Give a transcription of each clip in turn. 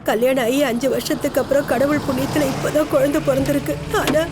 கல்யாணம் ஆகி 5 வருஷத்துக்கு அப்புறம் கடவுள் புண்ணியத்துல இப்பதான் குழந்தை பிறந்திருக்கு. ஆனா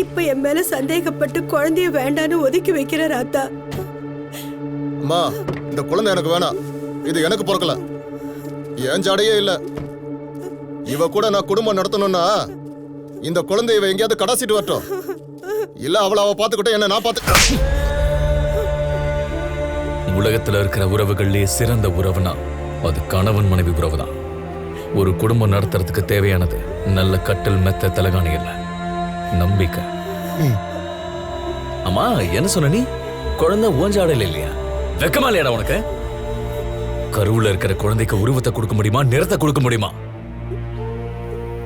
இப்ப என் மேல சந்தேகப்பட்டு குழந்தைய வேண்டான்னு ஒதுக்கி வைக்கிறார் ஆத்தா. அம்மா, இந்த குழந்தை எனக்கு வேணாம். இது எனக்கு பிறக்கல, என் ஜாடையே இல்ல. இவ கூட நான் குடும்பம் நடத்தணும்னா இந்த குழந்தைய இவ எங்கேயாவது கடாசிட்டு வரட்டும். இல்ல அவளை அவ பாத்துக்கிட்டே என்ன நான் பாத்து. உலகத்துல இருக்கிற உறவுகள்லயே சிறந்த உறவுனா அது கணவன் மனைவி உறவு தான். ஒரு குடும்பம் நடத்துறதுக்கு தேவையானது நல்ல கட்டில் மெத்த தலகாணி இல்ல, நம்பிக்கை. அம்மா என்ன சொன்ன நீ? குழந்தை ஊஞ்சாடல இல்லையா? வெக்கமா இல்லையாடா உனக்கு? கருவுல இருக்கிற குழந்தைக்கு உருவத்தை கொடுக்க முடியுமா, நிறத்தை கொடுக்க முடியுமா?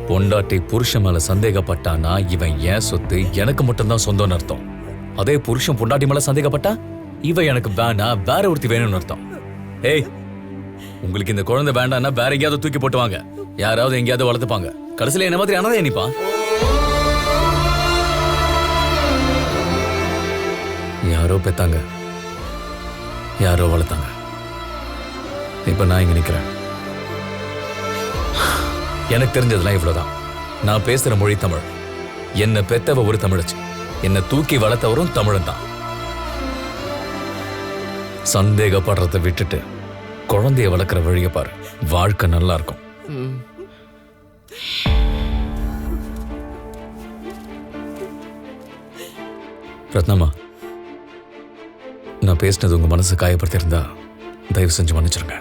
பொண்டாட்டி புருஷன் மேல சந்தேகப்பட்டானா இவன் ஏன் சொத்து, எனக்கு மட்டும்தான் சொந்தம்னு அர்த்தம். அதே புருஷன் பொண்டாட்டி மேல சந்தேகப்பட்டா இவ எனக்கு வேணா, வேற ஒருத்தி வேணும்னு அர்த்தம். ஏய், உங்களுக்கு இந்த குழந்தை வேண்டாம்னா வேற எங்கேயாவது தூக்கி போட்டுவாங்க, யாராவது எங்கேயாவது வளர்த்துப்பாங்க. கடைசியில என்ன மாதிரி அனதை நினைப்பான். யாரோ பெத்தாங்க, யாரோ வளர்த்தாங்க. இப்ப நான் இங்க நிக்கிறேன். எனக்கு தெரிஞ்சதெல்லாம் இவ்வளவுதான். நான் பேசுற மொழி தமிழ். என்ன பெத்தவ ஒரு தமிழச்சு, என்ன தூக்கி வளர்த்தவரும் தமிழன் தான். சந்தேகப்படுறதை விட்டுட்டு குழந்தைய வளர்க்குற வழியை பாரு, வாழ்க்கை நல்லா இருக்கும். ரத்னம்மா, நான் பேசினது உங்க மனசு காயப்படுத்தியிருந்தா தயவு செஞ்சு மன்னிச்சிருங்க.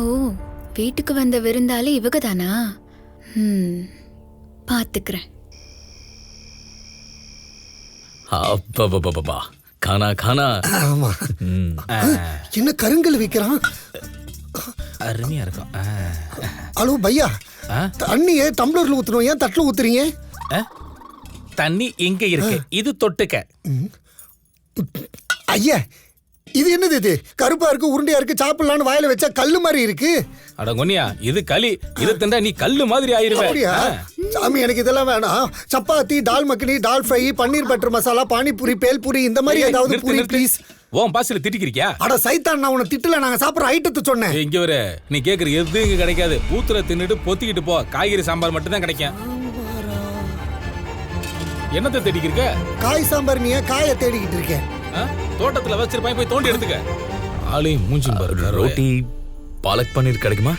ஓ, வீட்டுக்கு வந்த விருந்தாளி இவங்க தானா? பாத்துக்கிறேன். கானா கானா. ஆமா. என்ன கருங்கல் விக்கிறான்? அருமையா இருக்கும். ஹலோ பையா, தண்ணியே டம்ளர்ல ஊத்துறோம், ஏன் தட்டுல ஊத்துறீங்க? தண்ணி இங்க இருக்கு, இது தொட்டுக்க. ஐயா, இது என்னது? இது கருப்பா இருக்கு, உருண்டையா இருக்கு, சாப்பிடலான்னு வாயில வச்சா கல்லு மாதிரி இருக்கு. அட கொன்னியா, இது களி. இது தின்றா நீ கல்லு மாதிரி ஆயிருவே. சாமி, எனக்கு இதெல்லாம் வேணாம். சப்பாத்தி, டால் மக்கனி, டால் ஃப்ரை, பன்னீர் பட்டர் மசாலா, பானிபூரி, பேல்பூரி, இந்த மாதிரி ஏதாவது பூரி ப்ளீஸ். ஓன் பாசில திட்டிக்கிறியா? அட சைத்தான், நான் உன்னை திட்டல, நாங்க சாப்பிடுற ஐட்டத்தை சொன்னேன். இங்க வர நீ கேக்குற எது இங்க கிடைக்காது. ஊத்துற தின்னுட்டு பொத்திக்கிட்டு போ. காய்கறி சாம்பார் மட்டும் தான் கிடைக்கும். என்னத்தை தேடிக்கிருக்க? காய் சாம்பார். நீ காயை தேடிக்கிட்டு இருக்கேன்? தோட்டத்துல வச்சிருப்பாய், போய் தோண்டி எடுத்துக்க. ஆளையும் மூஞ்சும் பாரு. ரோட்டி பாலக் பன்னீர் கிடைக்குமா?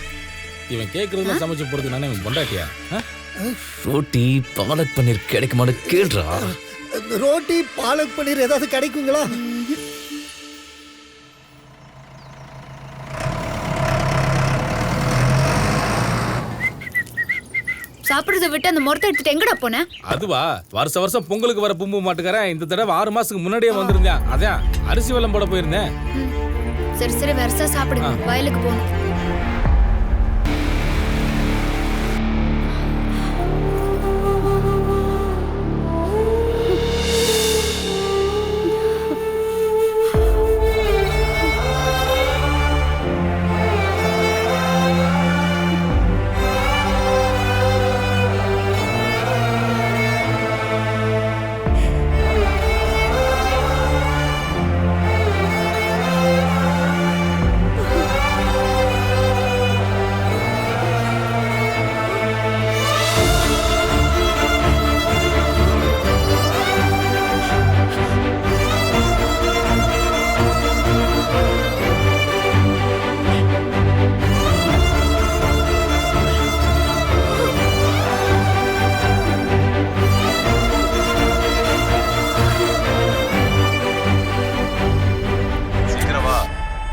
இவன் கேக்குறதுல சமைச்சு போறது நானே பொண்டாட்டியா? ரோட்டி பாலக் பன்னீர் கிடைக்குமான்னு கேள்றா. ரோட்டி பாலக் பன்னீர் ஏதாவது கிடைக்குங்களா? சாப்பிடுறத விட்டு அந்த மொரத்தை எடுத்துட்டு எங்கடா போன? அதுவா, வருஷ வருஷம் பொங்கலுக்கு வர பும்பு மாட்டுக்காரன் இந்த தடவை 6 மாசத்துக்கு முன்னாடியே வந்திருந்தேன். அதான் அரிசி வெல்லம் போட போயிருந்தேன். சரி சரி, வருஷா சாப்பிடுங்க, வயலுக்கு போகணும்.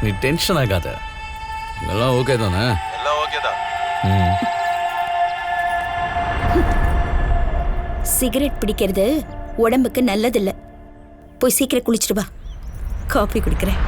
நீ டென்ஷன் ஆகாத, எல்லாம் ஓகே தானே? எல்லாம் ஓகே தான். சிகரெட் பிடிக்கிறது உடம்புக்கு நல்லதில்ல. போய் சீக்கிரம் குளிச்சுட்டு வா, காஃபி குடிக்கிறேன்.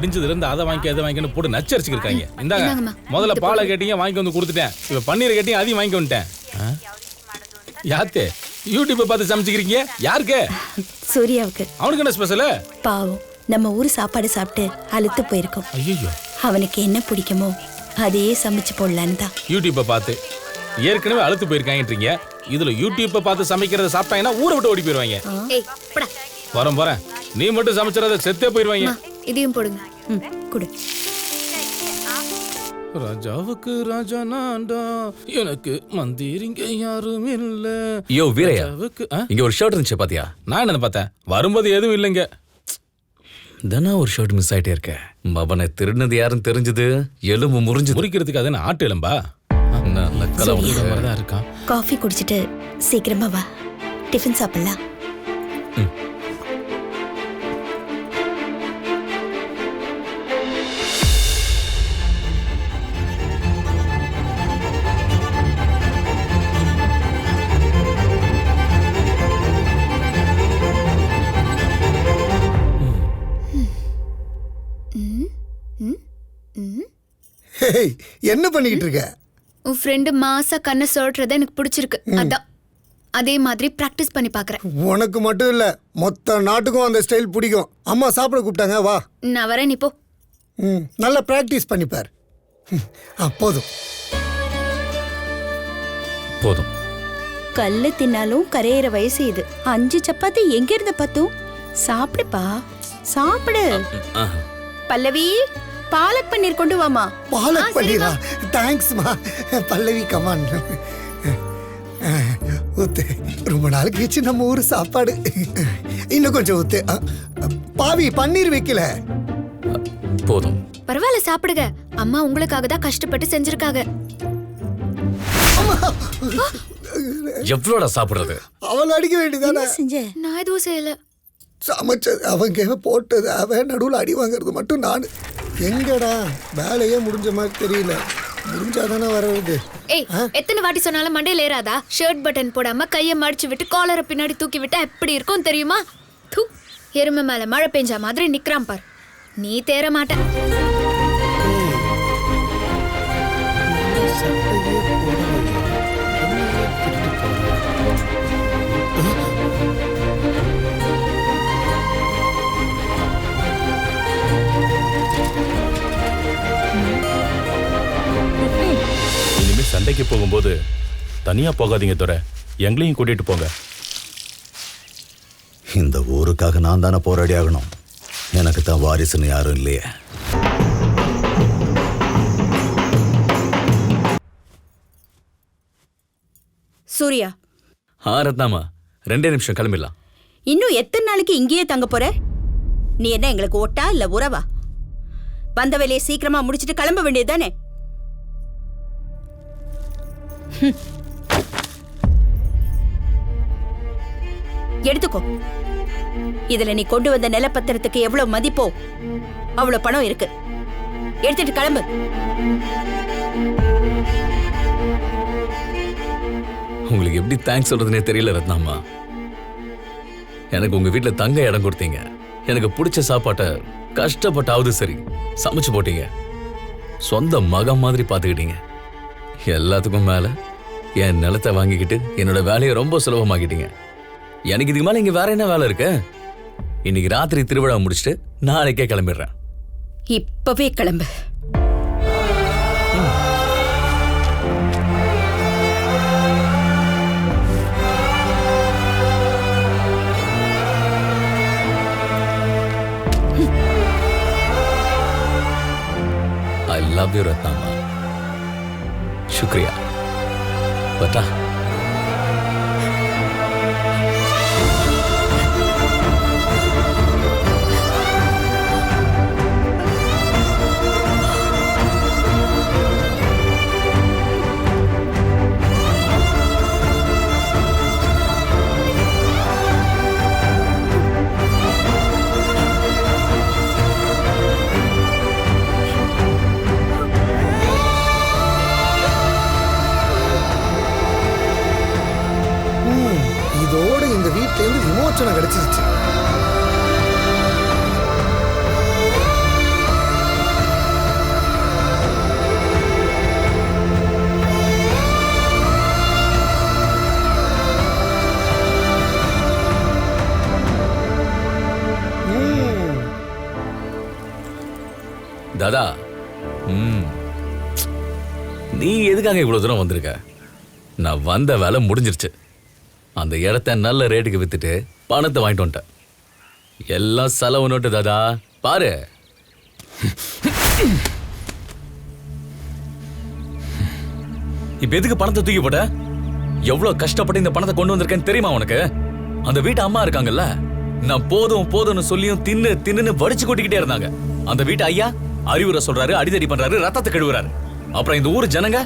விடிஞ்சதுல இருந்து அதை வாங்கி அதை வாங்கின்னு போட்டு நச்சரிச்சுக்கிருக்காங்க. இந்தாங்க இந்தாங்கம்மா. முதல்ல பாலை கேட்டீங்க வாங்கி வந்து கொடுத்துட்டேன். இப்ப பன்னீரை கேட்டீங்க அதையும் வாங்கி வந்துட்டேன். யாத்தே யூடியூப்பை பார்த்து சமைச்சுக்கிறீங்க? யாருக்கு? சூர்யாவுக்கு. அவனுக்கு என்ன ஸ்பெஷல்? பாவம், நம்ம ஊர் சாப்பாடு சாப்பிட்டு அழுத்து போயிருக்கோம். ஐயோ, அவனுக்கு என்ன பிடிக்குமோ அதையே சமைச்சு போடலான்னு தான். யூடியூப்பை பார்த்து ஏற்கனவே அழுத்து போயிருக்காங்கன்றீங்க. இதுல யூடியூப்பை பார்த்து சமைக்கிறத சாப்பிட்டாங்கன்னா ஊரை விட்டு ஓடி போயிருவாங்க. ஏய் போடா. போறேன் நீ மட்டும் சமைச்சறத செத்தே போயிருவாங்க. இதையும் போடுங்க. குடு. ராஜாவுக்கு ராஜா நான்டா, எனக்கு மந்திரிங்க யாரும் இல்ல. யோ வீரையா, ராஜாவுக்கு இங்க ஒரு ஷர்ட் இருந்துச்சு பாத்தியா? நான் என்ன பார்த்தேன், வரும்போது எதுவும் இல்லைங்க. தானே ஒரு ஷர்ட் மிஸ் ஆயிட்டே இருக்க. அவனை திருடினது யாருன்னு தெரிஞ்சது, எலும்பு முறிஞ்சு முறிக்கிறதுக்கு அது ஆட்டு எலும்பா? நல்ல கலவரம் தான் இருக்கான். காஃபி குடிச்சிட்டு சீக்கிரமா வா, டிஃபன் சாப்பிடலாம். ஹேய், என்ன பண்ணிக்கிட்டு இருக்க? உன் ஃப்ரெண்டு மாசா கண்ணை சொல்றத எனக்கு பிடிச்சிருக்கு. அதான் அதே மாதிரி பிராக்டிஸ் பண்ணி பாக்குறேன். உனக்கு மட்டும் இல்ல, மொத்த நாட்டுக்கும் அந்த ஸ்டைல் பிடிக்கும். அம்மா சாப்பிட கூப்பிட்டாங்க, வா. நான் வரேன், நீ போ. நல்லா பிராக்டிஸ் பண்ணிப்பார். போதும் போதும். கல்லு தின்னாலும் கரையிற வயசு இது. 5 சப்பாத்தி எங்க இருந்து பத்தும்? சாப்பிடுப்பா, சாப்பிடு. பல்லவி, பாலக் பன்னீர் கொண்டு வாமா. பாலக் பன்னீரா? தேங்க்ஸ்மா. பல்லவி கமான். ஊத்து. ரொம்ப நாள் கழிச்சு நம்ம ஊர் சாப்பாடு. இன்னும் கொஞ்சம் ஊத்து. பாவி, பன்னீர் வைக்கல. போதும். பரவாயில்ல, சாப்பிடுங்க. அம்மா உங்களுக்காக தான் கஷ்டப்பட்டு செஞ்சிருக்காங்க. எவ்வளோடா சாப்பிடுறது? அவள் அடிக்க வேண்டியதானே? செஞ்ச நான் எதுவும் செய்யல. சமைச்சது அவங்க, போட்டது அவன், நடுவில் அடி வாங்குறது மட்டும் நான். எங்கடா வேலையே முடிஞ்ச மாதிரி தெரியல. முடிஞ்சாதானே வர்றது. ஏய், எத்தனை வாட்டி சொன்னாலும் மண்டையில ஏறாதா? ஷர்ட் பட்டன் போடாம கையை மடிச்சு விட்டு காலரை பின்னாடி தூக்கி விட்டா எப்படி இருக்கும் தெரியுமா? தூ, எருமை மேல மழை பெஞ்சா மாதிரி நிக்கிறான் பார். நீ தேற மாட்ட. இனிமே சண்டைக்கு போகும்போது தனியா போகாதீங்க துரை, எங்களையும் கூட்டிட்டு போங்க. இந்த ஊருக்காக நான் தானே போராடி ஆகணும். எனக்கு தான் வாரிசுன்னு யாரும் இல்லையே. சூர்யா, ரத்னாமா, 2 நிமிஷம் கிளம்பிடலாம். இன்னும் எத்தனை நாளைக்கு இங்கேயே தங்க போற? நீ என்ன எங்களுக்கு ஓட்டா இல்ல உறவா? வந்த வேலையை சீக்கிரமா முடிச்சிட்டு கிளம்ப வேண்டியதுதானே? எடுத்துக்கோ. இதுல நீ கொண்டு வந்த நிலப்பத்திரத்துக்கு எவ்வளவு மதிப்போ அவ்வளவு பணம் இருக்கு. எடுத்துட்டு கிளம்பு. உங்களுக்கு எப்படி தேங்க்ஸ் சொல்றதுனே தெரியல ரத்னாமா. எனக்கு உங்க வீட்டுல தங்க இடம் கொடுத்தீங்க. எனக்கு பிடிச்ச சாப்பாட்டை கஷ்டப்பட்டாவது சரி சமைச்சு போட்டீங்க. சொந்த மகன் மாதிரி பாத்துக்கிட்டீங்க. எல்லாத்துக்கும் மேல என் நிலத்தை வாங்கிக்கிட்டு என்னோட வேலையை ரொம்ப சுலபமாக்கிட்டீங்க. எனக்கு இதுக்கு மேல இங்க வேற என்ன வேலை இருக்கு? இன்னைக்கு ராத்திரி திருவிழா முடிச்சுட்டு நாளைக்கே கிளம்பிடுறேன். இப்பவே கிளம்பு. I love you Ratnamma. शुक्रिया. बता. தாதா, நீ எதுக்காக இவ்வளவு தூரம் வந்திருக்க? நான் வந்த வேலை முடிஞ்சிருச்சு. அந்த இடத்த நல்ல ரேட்டுக்கு வித்துட்டு பணத்தை வாங்கிட்டு வந்துட்டேன். எல்லாம் செலவு நோட்டு தாதா, பாரு. இப்ப எதுக்கு பணத்தை தூக்கி போட்ட? எவ்வளவு கஷ்டப்பட்டு இந்த பணத்தை கொண்டு வந்திருக்கேன்னு தெரியுமா உனக்கு? அந்த வீட்டு அம்மா இருக்காங்கல்ல, நான் போதும் போதும்னு சொல்லியும் தின்னு வடிச்சு கொட்டிக்கிட்டே இருந்தாங்க. அந்த வீட்டு ஐயா அறிவுரை சொல்றாரு, அடிதடி பண்றாரு, ரத்தத்தை கழுவுறாரு. அப்புறம் இந்த ஊர் ஜனங்க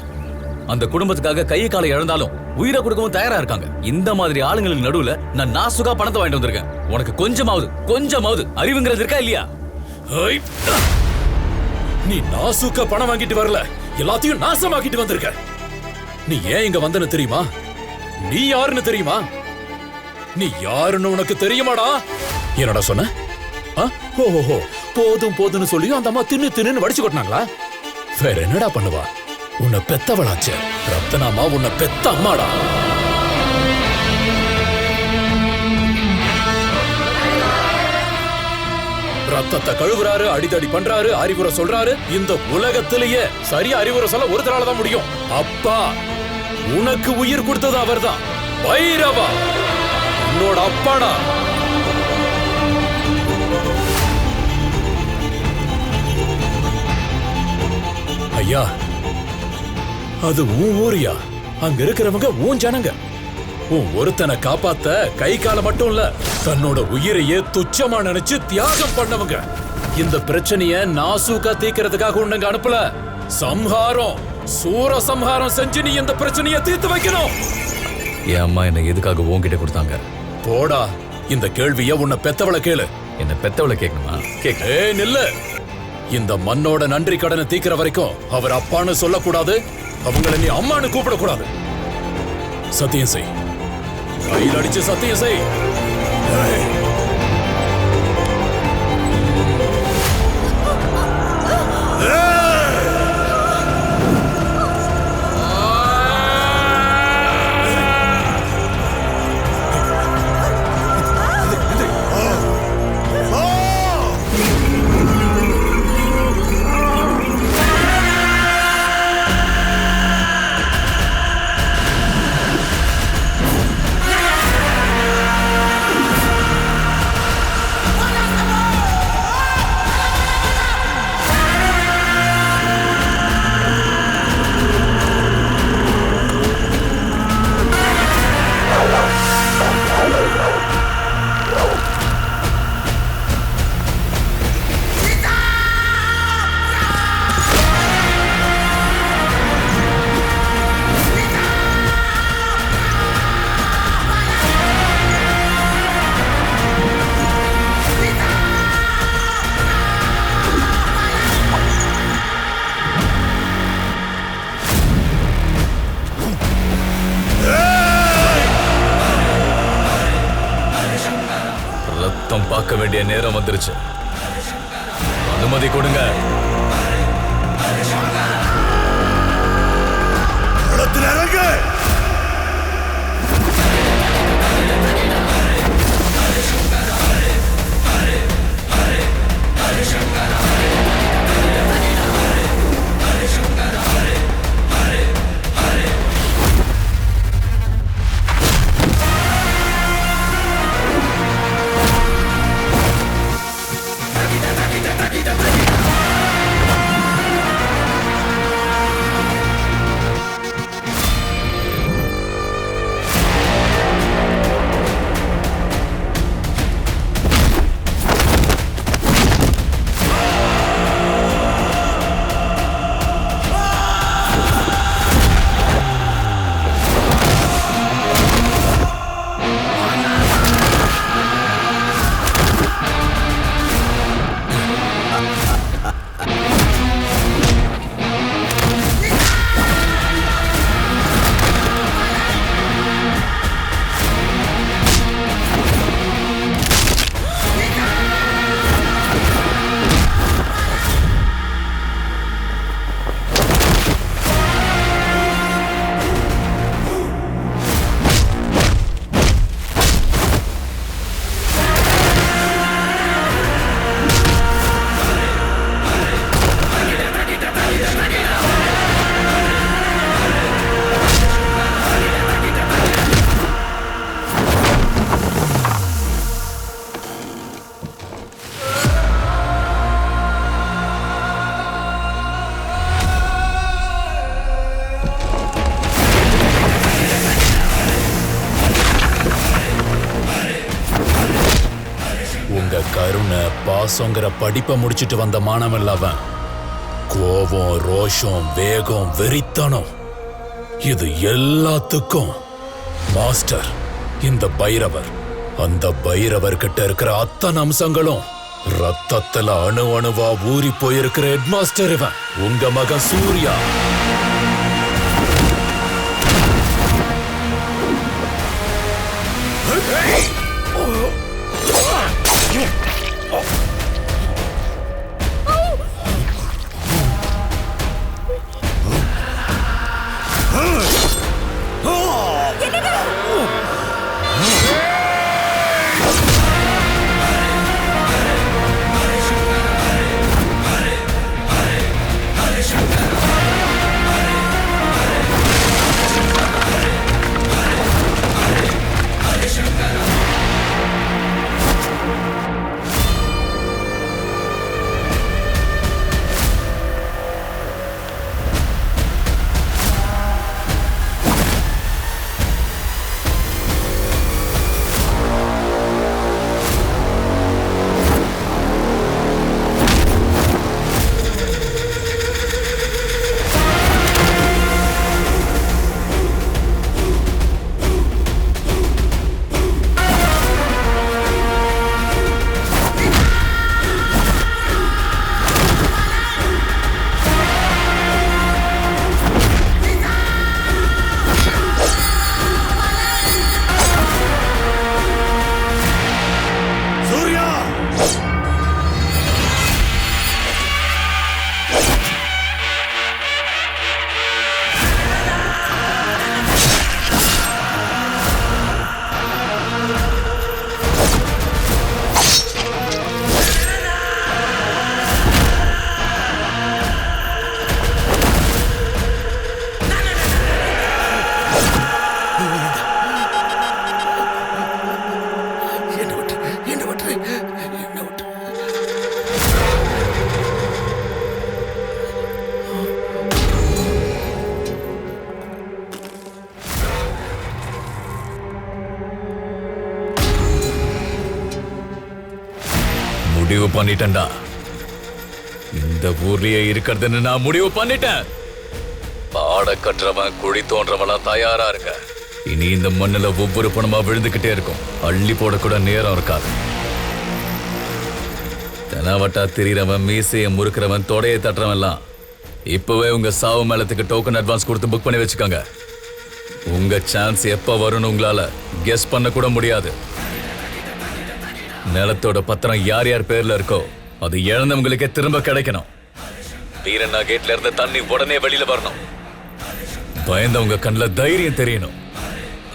அந்த குடும்பத்துக்காக கை காலை இழந்தாலும் உயிரை கொடுக்கவும் தயாரா இருக்காங்க. இந்த மாதிரி ஆளுங்களுக்கு நடுவுல நான் நாசுகா பணத்தை வாங்கிட்டு வந்திருக்கேன். உனக்கு கொஞ்சமாவது அறிவுங்கிறது இருக்கா இல்லையா? நீ நாசுக்கா பணம் வாங்கிட்டு வரல, எல்லாத்தையும் நாசமாக்கிட்டு வந்திருக்க. நீ ஏன் இங்க வந்தன்னு தெரியுமா? நீ யாருன்னு தெரியுமா? நீ யாருன்னு உனக்கு தெரியுமாடா? என்னடா சொன்ன? ஓஹோ, போதும்னு சொல்லி அந்த அம்மா தின்னு வடிச்சு கொட்டினாங்களா? வேற என்னடா பண்ணுவா? உன்னை பெத்தவளாச்சே ரத்தனாமா, உன்னை பெத்த அம்மாடா. ரத்தத்தை கழுவுறாரு, அடிதடி பண்றாரு, அறிவுரை சொல்றாரு. இந்த உலகத்திலேயே சரியா அறிவுரை சொல்ல ஒருத்தரால தான் முடியும். அப்பா, உனக்கு உயிர் கொடுத்தது அவர்தான். பைரவா உன்னோட அப்பாடா. ஐயா, அது உன் ஊரியா? அங்க இருக்கிறவங்க உன் ஜனங்க. உன் ஒருத்தனை காப்பாத்த கை கால மட்டும் இல்ல, தன்னோட உயிரையே துச்சமா நினைச்சு தியாகம் பண்ணவங்க. இந்த பிரச்சனைய நாசூக்கா தீக்கிறதுக்காக உன்னங்க அனுப்பல, சம்ஹாரம், சூர சம்ஹாரம் செஞ்சு நீ இந்த பிரச்சனைய தீர்த்து வைக்கணும். என் அம்மா என்ன எதுக்காக உன்கிட்ட கொடுத்தாங்க? போடா, இந்த கேள்விய உன்னை பெத்தவளை கேளு. என்ன பெத்தவளை கேட்கணுமா? நில்லு. இந்த மண்ணோட நன்றி கடனை தீக்கிற வரைக்கும் அவர் அப்பான்னு சொல்லக்கூடாது, அவங்களை நீ அம்மான்னு கூப்பிடக்கூடாது. சத்தியம் செய், கையில் அடிச்சு சத்தியம் செய். பார்க்க வேண்டிய நேரம் வந்துருச்சு. அனுமதி கொடுங்க. உங்க கருணை பாசங்கிற படிப்பை முடிச்சிட்டு வந்த மாணவன் அவன். கோபம், ரோஷம், வேகம், வெறித்தனம், இது எல்லாத்துக்கும் மாஸ்டர் இந்த பைரவர். அந்த பைரவர் கிட்ட இருக்கிற அத்தனை அம்சங்களும் ரத்தத்துல அணு அணுவா ஊறி போயிருக்கிற ஹெட் மாஸ்டர் இவன், உங்க மகன் சூர்யா. முடிவு பண்ணிட்டேன்டா. இந்த ஊர்லயே இருக்கிறதுன்னு நான் முடிவு பண்ணிட்டேன். பாட கற்றவன் குழி தோன்றவெல்லாம் தயாரா இருக்க. இனி இந்த மண்ணுல ஒவ்வொரு பணமா விழுந்துகிட்டே இருக்கும். அள்ளி போடக்கூட நேரம் இருக்காது. தெனாவட்டா திரியறவன், மீசையை முறுக்கிறவன், தொடையை தட்டுறவன்லாம் இப்பவே உங்க சாவு மேளத்துக்கு டோக்கன் அட்வான்ஸ் கொடுத்து புக் பண்ணி வச்சுக்கோங்க. உங்க சான்ஸ் எப்ப வரும்னு உங்களால கெஸ் பண்ண கூட முடியாது. நிலத்தோட பத்திரம் யார் யார் பேர்ல இருக்கோ அது இழந்தவங்களுக்கே திரும்ப கிடைக்கணும். வீரண்ணா கேட்ல இருந்து தண்ணி உடனே வெளியில வரணும். பயந்தவங்க கண்ணில் தைரியம் தெரியணும்.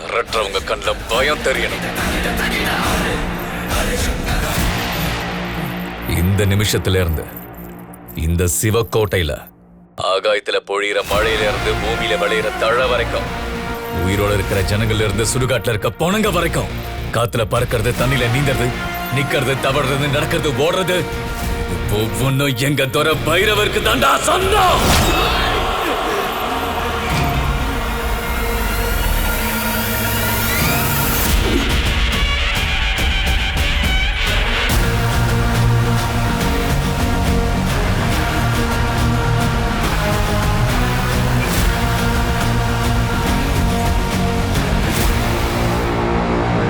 அரற்றவங்க கண்ணில் பயம் தெரியணும். இந்த நிமிஷத்துல இருந்து இந்த சிவக்கோட்டையில ஆகாயத்துல பொழியிற மழையில இருந்து பூமியில விளையிற தழை வரைக்கும், உயிரோட இருக்கிற ஜனங்கள்ல இருந்து சுடுகாட்டுல இருக்க பொணங்க வரைக்கும், காத்துல பறக்கிறது, தண்ணியில நீந்தறது, நிக்கிறது, தவறுறது, நடக்கிறது, ஓடுறது, ஒவ்வொன்னும் எங்க துறை பைரவருக்கு தாண்டா சொந்தம்.